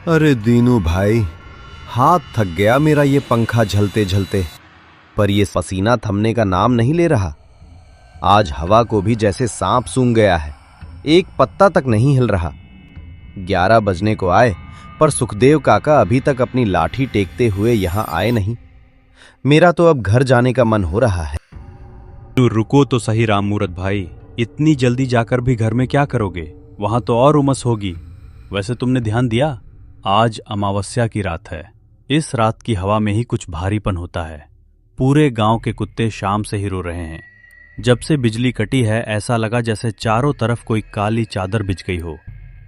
अरे दीनू भाई, हाथ थक गया मेरा ये पंखा झलते झलते, पर ये पसीना थमने का नाम नहीं ले रहा। आज हवा को भी जैसे सांप सूंघ गया है, एक पत्ता तक नहीं हिल रहा। 11 बजने को आए, पर सुखदेव काका अभी तक अपनी लाठी टेकते हुए यहां आए नहीं। मेरा तो अब घर जाने का मन हो रहा है। तू रुको तो सही राम मूरत भाई, इतनी जल्दी जाकर भी घर में क्या करोगे? वहां तो और उमस होगी। वैसे तुमने ध्यान दिया, आज अमावस्या की रात है। इस रात की हवा में ही कुछ भारीपन होता है। पूरे गांव के कुत्ते शाम से ही रो रहे हैं। जब से बिजली कटी है, ऐसा लगा जैसे चारों तरफ कोई काली चादर बिछ गई हो।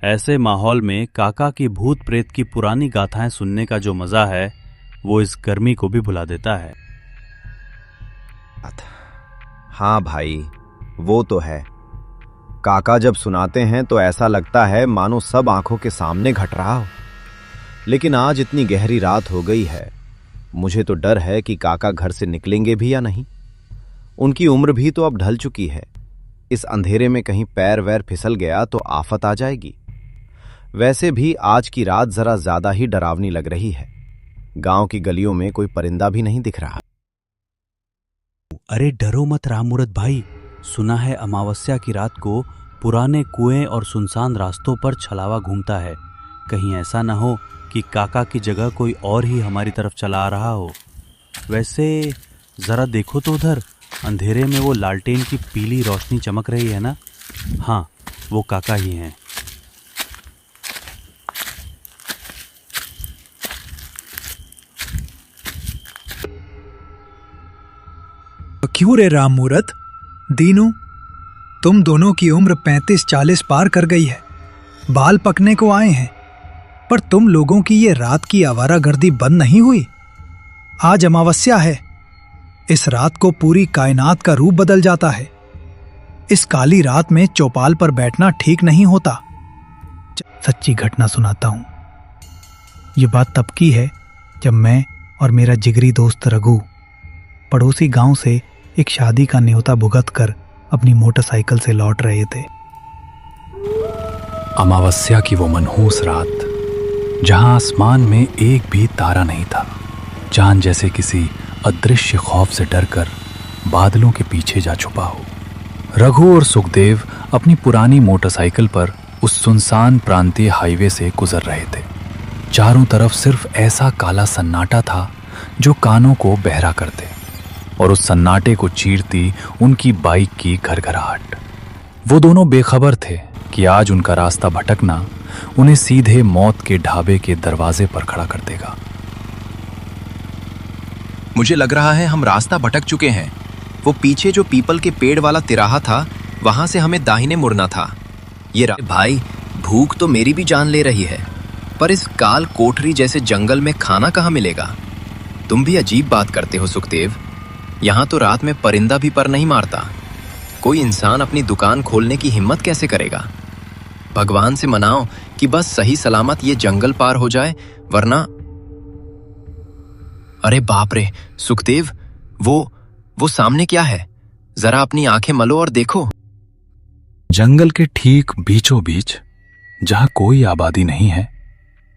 ऐसे माहौल में काका की भूत प्रेत की पुरानी गाथाएं सुनने का जो मजा है, वो इस गर्मी को भी भुला देता है। हाँ भाई, वो तो है। काका जब सुनाते हैं तो ऐसा लगता है मानो सब आंखों के सामने घट रहा हो। लेकिन आज इतनी गहरी रात हो गई है, मुझे तो डर है कि काका घर से निकलेंगे भी या नहीं। उनकी उम्र भी तो अब ढल चुकी है। इस अंधेरे में कहीं पैर वैर फिसल गया तो आफत आ जाएगी। वैसे भी आज की रात जरा ज्यादा ही डरावनी लग रही है। गांव की गलियों में कोई परिंदा भी नहीं दिख रहा। अरे डरो मत राम मूरत भाई, सुना है अमावस्या की रात को पुराने कुएं और सुनसान रास्तों पर छलावा घूमता है। कहीं ऐसा ना हो कि काका की जगह कोई और ही हमारी तरफ चला आ रहा हो। वैसे जरा देखो तो उधर, अंधेरे में वो लालटेन की पीली रोशनी चमक रही है ना? हाँ, वो काका ही हैं। क्यों रे राम मूरत, दीनू, तुम दोनों की उम्र 35-40 पार कर गई है। बाल पकने को आए हैं, पर तुम लोगों की ये रात की आवारागर्दी बंद नहीं हुई। आज अमावस्या है। इस रात को पूरी कायनात का रूप बदल जाता है। इस काली रात में चौपाल पर बैठना ठीक नहीं होता। सच्ची घटना सुनाता हूं। ये बात तब की है जब मैं और मेरा जिगरी दोस्त रघु पड़ोसी गांव से एक शादी का न्योता भुगत कर अपनी मोटरसाइकिल से लौट रहे थे। अमावस्या की वो मनहूस रात, जहां आसमान में एक भी तारा नहीं था। चांद जैसे किसी अदृश्य खौफ से डरकर बादलों के पीछे जा छुपा हो। रघु और सुखदेव अपनी पुरानी मोटरसाइकिल पर उस सुनसान प्रांतीय हाईवे से गुजर रहे थे। चारों तरफ सिर्फ ऐसा काला सन्नाटा था जो कानों को बहरा कर दे, और उस सन्नाटे को चीरती उनकी बाइक की घरघराहट। वो दोनों बेखबर थे कि आज उनका रास्ता भटकना उन्हें सीधे मौत के ढाबे के दरवाजे पर खड़ा कर देगा। मुझे लग रहा है हम रास्ता भटक चुके हैं। वो पीछे जो पीपल के पेड़ वाला तिराहा था, वहां से हमें दाहिने मुड़ना था। ये भाई, भूख तो मेरी भी जान ले रही है, पर इस काल कोठरी जैसे जंगल में खाना कहाँ मिलेगा? तुम भी अजीब बात करते हो सुखदेव। यहाँ तो रात में परिंदा भी पर नहीं मारता। कोई इंसान अपनी दुकान खोलने की हिम्मत कैसे करेगा? भगवान से मनाओ कि बस सही सलामत ये जंगल पार हो जाए, वरना। अरे बाप रे सुखदेव, वो सामने क्या है? जरा अपनी आंखें मलो और देखो। जंगल के ठीक बीचों बीच, जहां कोई आबादी नहीं है,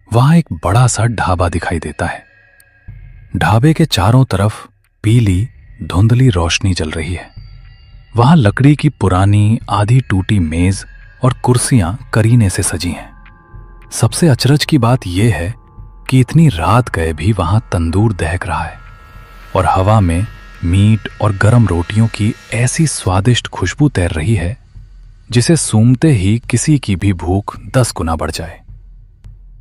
वहां एक बड़ा सा ढाबा दिखाई देता है। ढाबे के चारों तरफ पीली धुंधली रोशनी जल रही है। वहां लकड़ी की पुरानी आधी टूटी मेज और कुर्सियां करीने से सजी हैं। सबसे अचरज की बात यह है कि इतनी रात गए भी वहां तंदूर दहक रहा है, और हवा में मीट और गरम रोटियों की ऐसी स्वादिष्ट खुशबू तैर रही है जिसे सूंघते ही किसी की भी भूख 10 गुना बढ़ जाए।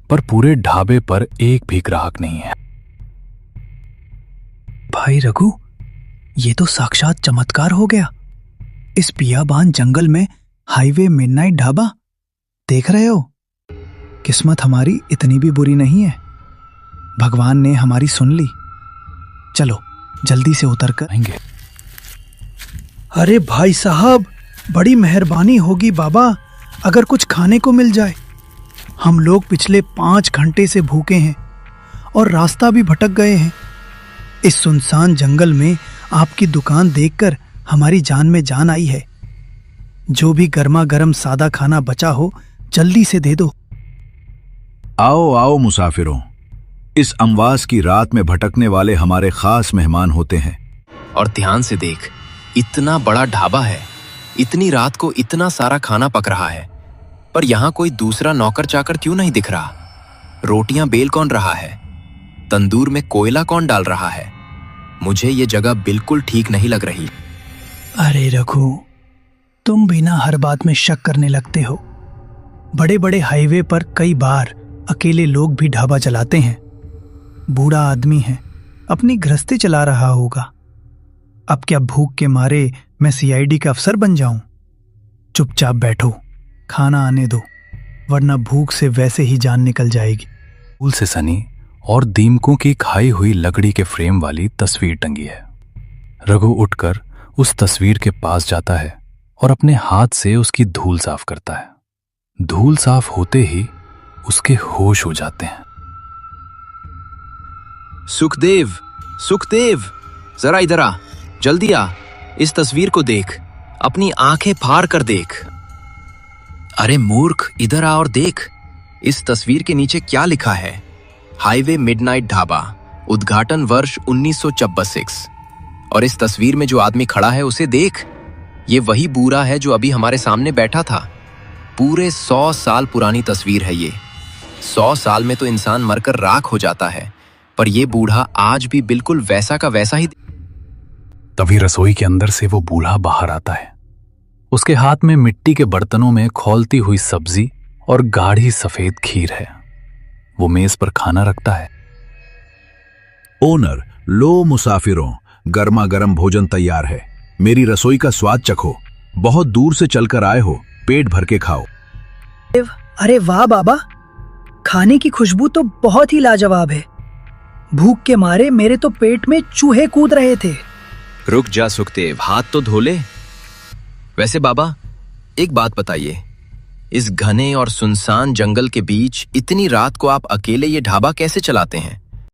पर पूरे ढाबे पर एक भी ग्राहक नहीं है। भाई रघु, ये तो साक्षात चमत्कार हो गया। इस बियाबान जंगल में हाईवे मिडनाइट ढाबा, देख रहे हो? किस्मत हमारी इतनी भी बुरी नहीं है। भगवान ने हमारी सुन ली। चलो जल्दी से उतर कर आएंगे। अरे भाई साहब, बड़ी मेहरबानी होगी बाबा अगर कुछ खाने को मिल जाए। हम लोग पिछले 5 घंटे से भूखे हैं और रास्ता भी भटक गए हैं। इस सुनसान जंगल में आपकी दुकान देखकर हमारी जान में जान आई है। जो भी गर्मा गर्म सादा खाना बचा हो जल्दी से दे दो। आओ आओ मुसाफिरों, इस अमवास की रात में भटकने वाले हमारे खास मेहमान होते हैं। और ध्यान से देख, इतना बड़ा ढाबा है, इतनी रात को इतना सारा खाना पक रहा है, पर यहाँ कोई दूसरा नौकर चाकर क्यों नहीं दिख रहा? रोटियां बेल कौन रहा है? तंदूर में कोयला कौन डाल रहा है? मुझे ये जगह बिल्कुल ठीक नहीं लग रही। अरे रघु, तुम भी ना हर बात में शक करने लगते हो। बड़े बड़े हाईवे पर कई बार अकेले लोग भी ढाबा चलाते हैं। बूढ़ा आदमी है, अपनी गृहस्थी चला रहा होगा। अब क्या भूख के मारे मैं सीआईडी का अफसर बन जाऊं? चुपचाप बैठो, खाना आने दो, वरना भूख से वैसे ही जान निकल जाएगी। फूल से सनी और दीमकों की खाई हुई लकड़ी के फ्रेम वाली तस्वीर टंगी है। रघु उठकर उस तस्वीर के पास जाता है और अपने हाथ से उसकी धूल साफ करता है। धूल साफ होते ही उसके होश हो जाते हैं। सुखदेव, सुखदेव, जरा इधर आ, जल्दी आ, इस तस्वीर को देख, अपनी आंखें फाड़ कर देख। अरे मूर्ख, इधर आ और देख, इस तस्वीर के नीचे क्या लिखा है? हाईवे मिडनाइट ढाबा, उद्घाटन वर्ष 1956। और इस तस्वीर में जो आदमी खड़ा है उसे देख, ये वही बूढ़ा है जो अभी हमारे सामने बैठा था। पूरे 100 साल पुरानी तस्वीर है ये। 100 साल में तो इंसान मरकर राख हो जाता है, पर ये बूढ़ा आज भी बिल्कुल वैसा का वैसा ही। तभी रसोई के अंदर से वो बूढ़ा बाहर आता है। उसके हाथ में मिट्टी के बर्तनों में खौलती हुई सब्जी और गाढ़ी सफेद खीर है। वो मेज पर खाना रखता है। ओनर, लो मुसाफिरों, गर्मा गर्म भोजन तैयार है। मेरी रसोई का स्वाद चखो। बहुत दूर से चलकर आए हो, पेट भर के खाओ। अरे वाह बाबा, खाने की खुशबू तो बहुत ही लाजवाब है। भूख के मारे मेरे तो पेट में चूहे कूद रहे थे। रुक जा सुखदेव, हाथ तो धो ले। वैसे बाबा, एक बात बताइए, इस घने और सुनसान जंगल के बीच इतनी रात को आप अकेले ये ढाबा कैसे चलाते हैं?